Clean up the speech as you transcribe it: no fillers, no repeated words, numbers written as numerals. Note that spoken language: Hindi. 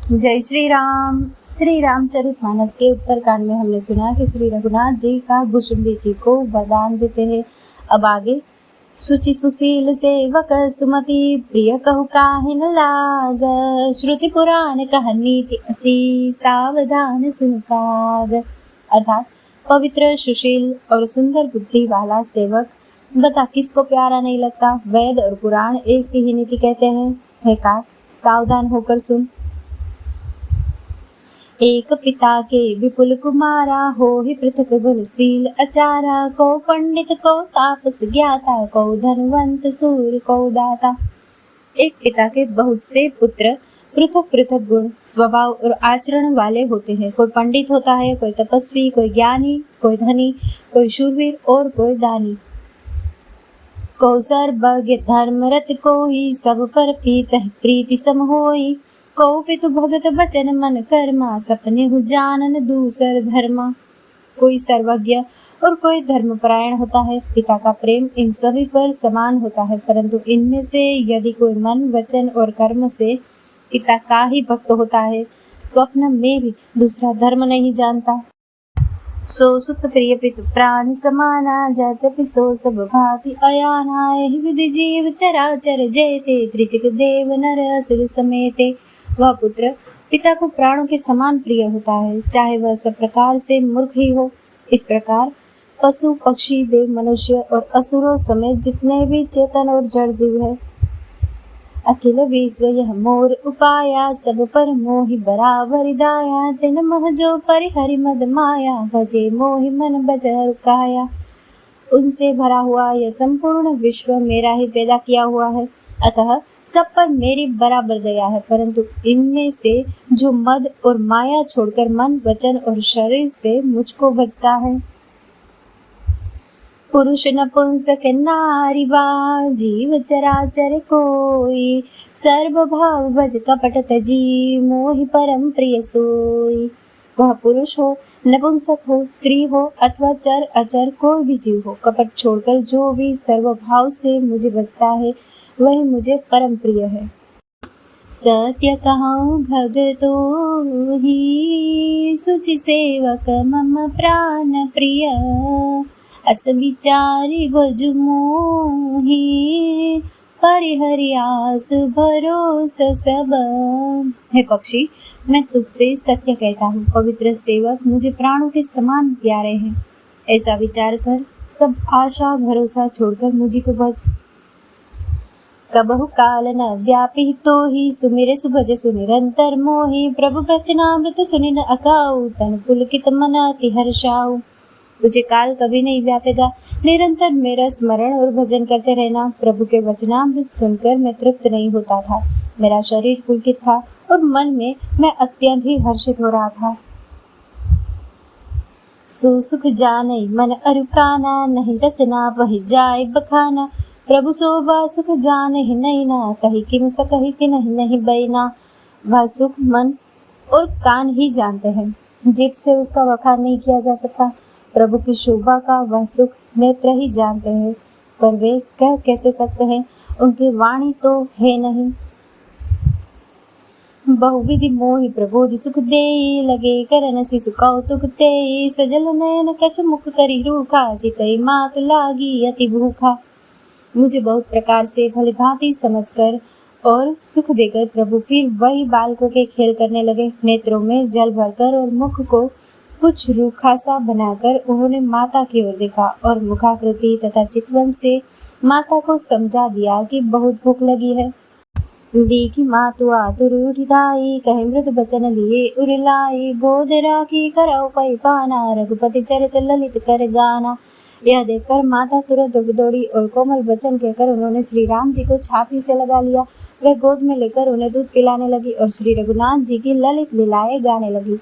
जय श्री राम। श्री रामचरितमानस के उत्तरकांड में हमने सुना कि श्री रघुनाथ जी का भुजुंडी जी को वरदान देते हैं। अब आगे, सुचि सुशील सेवक सुमति प्रिय कहु काहि न लाग, श्रुति पुराण कहानी असी सावधान सुन काग। अर्थात पवित्र, सुशील और सुंदर बुद्धि वाला सेवक बता किसको प्यारा नहीं लगता। वेद और पुराण ऐसी ही नीति कहते हैं। हे काक, सावधान होकर सुन। एक पिता के विपुल कुमारा, हो ही पृथक गुणशील अचारा, को पंडित को तापस ज्ञाता, को धनवंत सूर को दाता। एक पिता के बहुत से पुत्र पृथक पृथक गुण, स्वभाव और आचरण वाले होते हैं। कोई पंडित होता है, कोई तपस्वी, कोई ज्ञानी, कोई धनी, कोई शूरवीर और कोई दानी। को सर्वज्ञ धर्मरत को ही, सब पर प्रीति सम होई, को पितु भगत बचन मन कर्मा, सपने हु जानन दूसर धर्मा। कोई सर्वज्ञ और कोई धर्मपरायण होता है। पिता का प्रेम इन सभी पर समान होता है, परंतु इनमें से यदि कोई मन, वचन और कर्म से पिता का ही भक्त होता है, स्वप्न में भी दूसरा धर्म नहीं जानता। सो सुत प्रिय पितु प्राण समाना, जतपि सो सब भांति अयाना, एहि विधि जीव चराचर जेते, त्रिचिक देव नर असुर समेते। वह पुत्र पिता को प्राणों के समान प्रिय होता है, चाहे वह सब प्रकार से मूर्ख ही हो। इस प्रकार पशु, पक्षी, देव, मनुष्य और असुरों समेत जितने भी चेतन और जड़ जीव है, अखिल विश्व यह मोर उपाया, सब पर मोहि बराबर दाया, तिन मोह जो परिहरि मद माया, भजे मोहि मन बजर काया। उनसे भरा हुआ यह संपूर्ण विश्व मेरा ही पैदा किया हुआ है, अतः सब पर मेरी बराबर दया है, परंतु इनमें से जो मद और माया छोड़कर मन, वचन और शरीर से मुझको भजता है। पुरुष नपुंसक नारी वा, जीव चराचर कोई, सर्व भाव भज कपट तजी, मोहि परम प्रिय सोई। वह पुरुष हो, नपुंसक हो, स्त्री हो अथवा चर अचर कोई भी जीव हो, कपट छोड़कर जो भी सर्व भाव से मुझे भजता है, वही मुझे परम प्रिय है। सत्य कहूँ भगतो ही, सुचि सेवक मम प्राण प्रिय, अस विचारि भजु मोहि, परिहरि आस भरोस सब। हे पक्षी, मैं तुझसे सत्य कहता हूँ, पवित्र सेवक मुझे प्राणों के समान प्यारे हैं। ऐसा विचार कर सब आशा भरोसा छोड़कर मुझी को भज। कबहु काल न व्यापी तो ही, सुमिरे सुभज सुनिरंतर मोहि, प्रभु वचनामृत सुनि न अकाऊ, तन पुलकित मन अति हर्षाऊ। तुझे काल कभी नहीं व्यापेगा, निरंतर मेरा स्मरण और भजन करते रहना। प्रभु के वचनामृत सुनकर मैं तृप्त नहीं होता था, मेरा शरीर पुलकित था और मन में मैं अत्यंत ही हर्षित हो रहा था। सो सुख जाने मन अरुकाना, नहीं रसना वही जाय बखाना, प्रभु शोभा सुख जाने ही नहीं ना, कही किम सकहि कि नहीं बैना। वह सुख मन और कान ही जानते हैं, जीभ से उसका वखार नहीं किया जा सकता। प्रभु की शोभा का वह सुख नेत्र ही जानते हैं, पर वे कह कैसे सकते हैं, उनकी वाणी तो है नहीं। बहुविधि मोहि प्रबोधि सुख देई, लगे करन सिसु कौतुक तेई, सजल नयन कछु मुख करि रूखा, चितई मात लागी अति भूखा। मुझे बहुत प्रकार से भली भांति समझकर और सुख देकर प्रभु फिर वही बालकों के खेल करने लगे। नेत्रों में जल भरकर और मुख को कुछ रूखा सा बनाकर उन्होंने माता की ओर देखा और मुखाकृति तथा चितवन से माता को समझा दिया कि बहुत भूख लगी है। देखी मातु आतुर हृदय, कहे मृदु बचन लिए उरलाई, गोद राखी करौ पै पाना, रघुपति चरित ललित कर गाना। यह देखकर माता तुरंत दौड़ी और कोमल वचन कहकर उन्होंने श्री राम जी को छाती से लगा लिया। वह गोद में लेकर उन्हें दूध पिलाने लगी और श्री रघुनाथ जी की ललित लीलाएं गाने लगी।